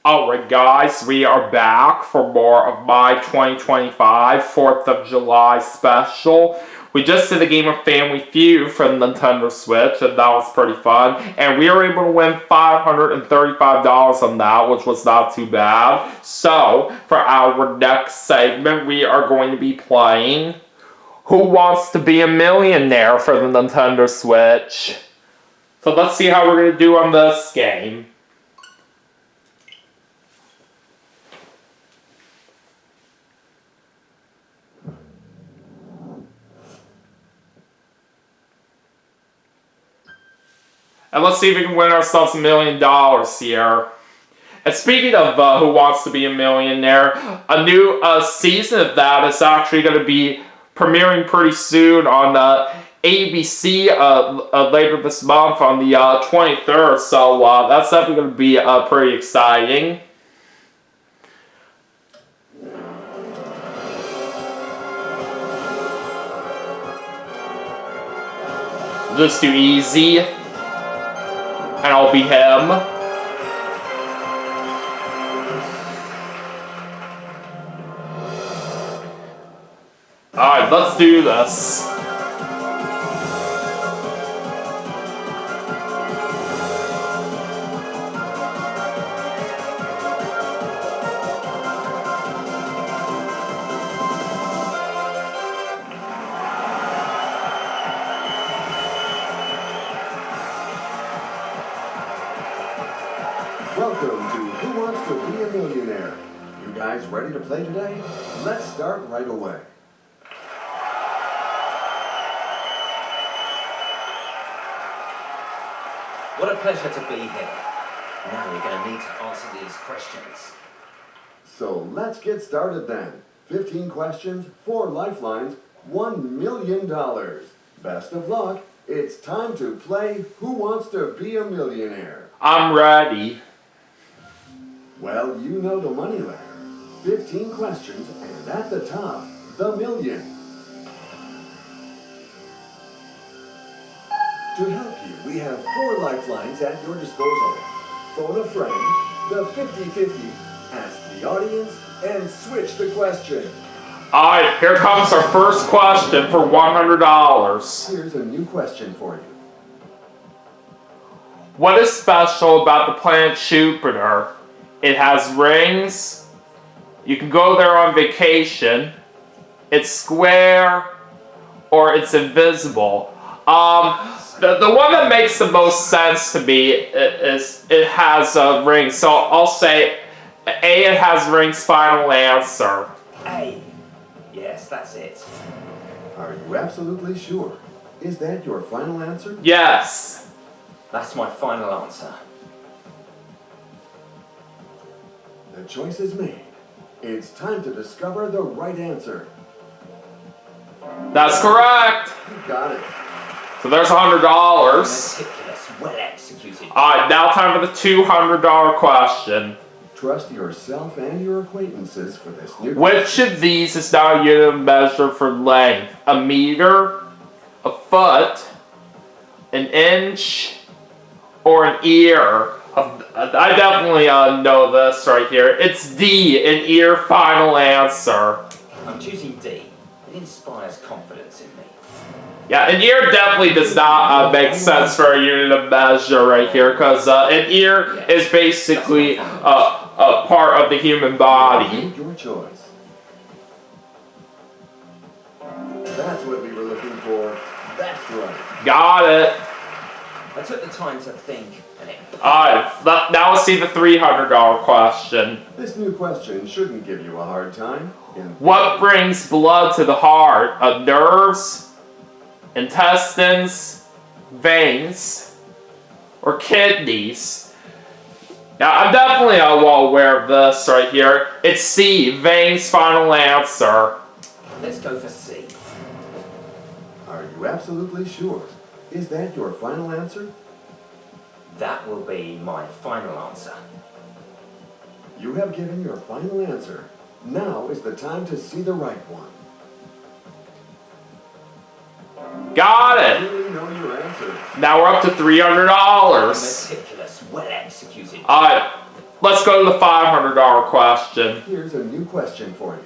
Alright guys, we are back for more of my 2025 4th of July special. We just did a game of Family Feud for the Nintendo Switch, and that was pretty fun. And we were able to win $535 on that, which was not too bad. So, for our next segment, we are going to be playing Who Wants to Be a Millionaire for the Nintendo Switch. So let's see how we're going to do on this game. And let's see if we can win ourselves $1 million here. And speaking of Who Wants to Be a Millionaire, a new season of that is actually going to be premiering pretty soon on ABC later this month on the 23rd. So that's definitely going to be pretty exciting. Just do easy. And I'll be him. Alright, let's do this. Welcome to Who Wants to Be a Millionaire? You guys ready to play today? Let's start right away. What a pleasure to be here. Now you're going to need to answer these questions. So let's get started then. 15 questions, 4 lifelines, $1 million. Best of luck. It's time to play Who Wants to Be a Millionaire? I'm ready. Well, you know the money ladder. 15 questions, and at the top, the million. To help you, we have 4 lifelines at your disposal. Phone a friend, the 50-50, ask the audience, and switch the question. Alright, here comes our first question for $100. Here's a new question for you. What is special about the planet Jupiter? It has rings. You can go there on vacation. It's square, or it's invisible. The one that makes the most sense to me is it has rings. So I'll say A, it has rings. Final answer. A. Yes, that's it. Are you absolutely sure? Is that your final answer? Yes. That's my final answer. The choice is made. It's time to discover the right answer. That's correct. You got it. So there's $100. Meticulous, well executed. Alright, now time for the $200 question. Trust yourself and your acquaintances for this new Which of these is now a unit of measure for length? A meter, a foot, an inch, or an ear? I definitely know this right here. It's D, an ear. Final answer. I'm choosing D. It inspires confidence in me. Yeah, an ear definitely does not make sense for a unit of measure right here, because an ear is basically a part of the human body. Your choice. That's what we were looking for. That's right. Got it. I took the time to think, and it... Alright, now let's see the $300 question. This new question shouldn't give you a hard time. What brings blood to the heart? Nerves, intestines, veins, or kidneys? Now, I'm definitely well aware of this right here. It's C, veins. Final answer. Let's go for C. Are you absolutely sure? Is that your final answer? That will be my final answer. You have given your final answer. Now is the time to see the right one. Got I it. really know your answer. Now we're up to $300. Meticulous, well executed. let's go to the $500 question. Here's a new question for you.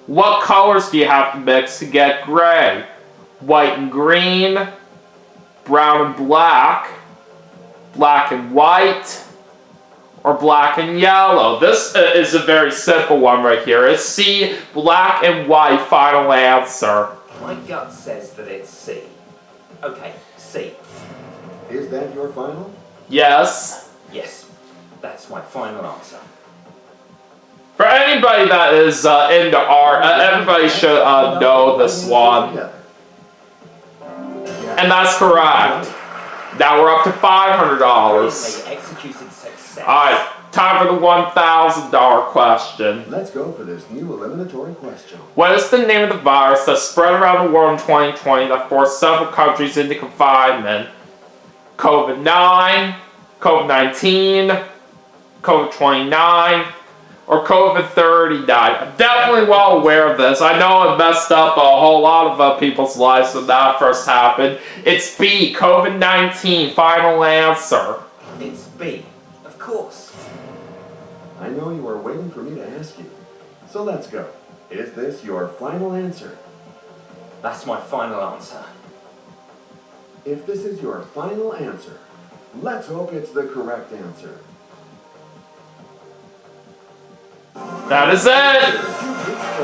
What colors do you have to mix to get gray? White and green, brown and black, black and white, or black and yellow? This is a very simple one right here. It's C, black and white. Final answer. My gut says that it's C. Okay, C. Is that your final? Yes. Yes, that's my final answer. For anybody that is into art, everybody should know this one. And that's correct. Now we're up to $500. Brilliantly executed success. Alright, time for the $1,000 question. Let's go for this new eliminatory question. What is the name of the virus that spread around the world in 2020 that forced several countries into confinement? COVID-9, COVID-19, COVID-29, or COVID-39? I'm definitely well aware of this. I know it messed up a whole lot of people's lives when that first happened. It's B, COVID-19. Final answer. It's B, of course. I know you were waiting for me to ask you. So let's go. Is this your final answer? That's my final answer. If this is your final answer, let's hope it's the correct answer. That is it!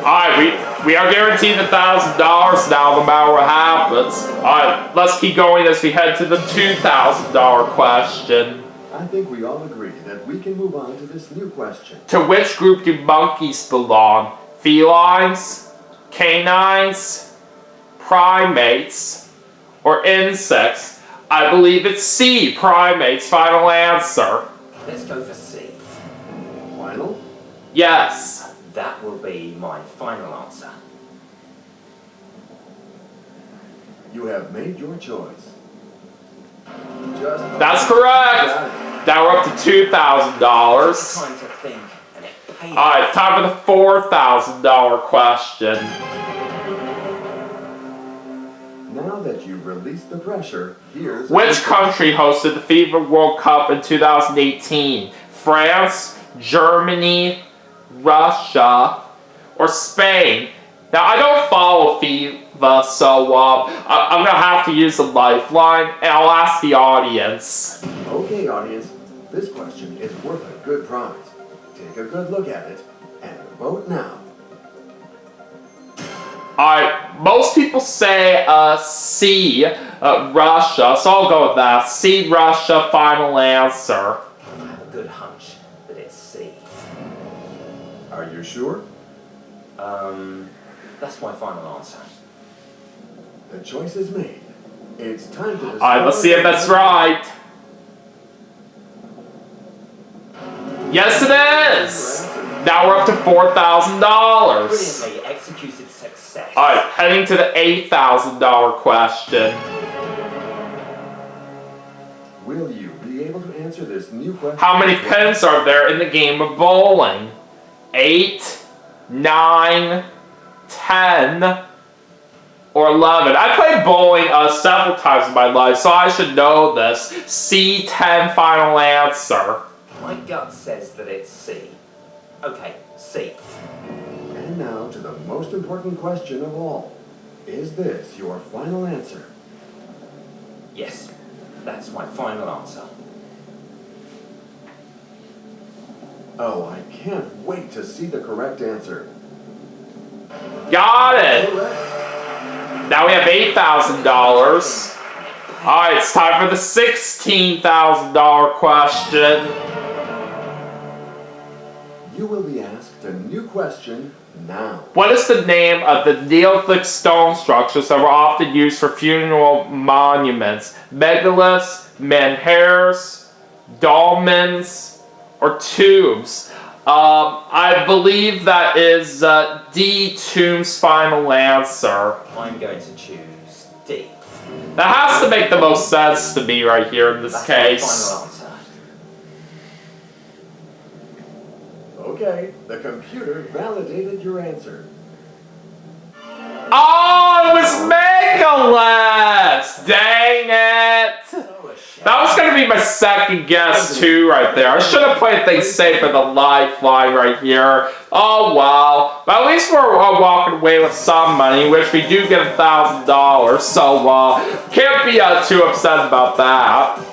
Alright, we are guaranteed $1,000 now no matter what happens. Alright, let's keep going as we head to the $2,000 question. I think we all agree that we can move on to this new question. To which group do monkeys belong? Felines, canines, primates, or insects? I believe it's C, primates. Final answer. Let's go for C. Final? Yes. That will be my final answer. You have made your choice. That's correct. Now we're up to $2,000. Time to think, and it paid. Alright, time for the $4,000 question. Now that you've released the pressure, here's... Which country hosted the FIFA World Cup in 2018? France, Germany, Russia, or Spain? Now, I don't follow FIFA, so I'm going to have to use a lifeline, and I'll ask the audience. Okay, audience, this question is worth a good prize. Take a good look at it, and vote now. Alright, most people say C, Russia, so I'll go with that. C, Russia, final answer. I have a good hunch that it's C. Are you sure? That's my final answer. The choice is made. It's time to decide... Alright, let's see if that's right. Yes, it is! Now we're up to $4,000. Brilliantly executed success. Alright, heading to the $8,000 question. Will you be able to answer this new question? How many pins are there in the game of bowling? 8, 9, 10, or 11? I played bowling several times in my life, so I should know this. C10, final answer. My gut says that it's C. Okay, C. And now to the most important question of all. Is this your final answer? Yes, that's my final answer. Oh, I can't wait to see the correct answer. Got it! Correct. Now we have $8,000. Alright, it's time for the $16,000 question. You will be asked a new question now. What is the name of the Neolithic stone structures that were often used for funeral monuments? Megaliths, menhirs, dolmens, or tombs? I believe that is D, tombs, final answer. I'm going to choose D. That has to make the most sense to me right here in this That's case. my final answer. Okay, the computer validated your answer. Oh, it was Megaliths! Dang it! So That was going to be my second guess too right there. I should have played things safe with a lifeline right here. Oh well. But at least we're walking away with some money, which we do get $1,000. So can't be too upset about that.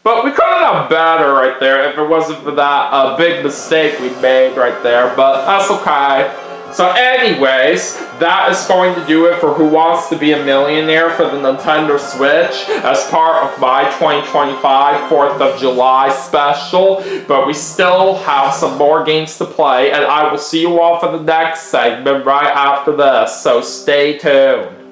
But we could have done better right there if it wasn't for that big mistake we made right there. But that's okay. So anyways, that is going to do it for Who Wants to Be a Millionaire for the Nintendo Switch as part of my 2025 4th of July special. But we still have some more games to play, and I will see you all for the next segment right after this. So stay tuned.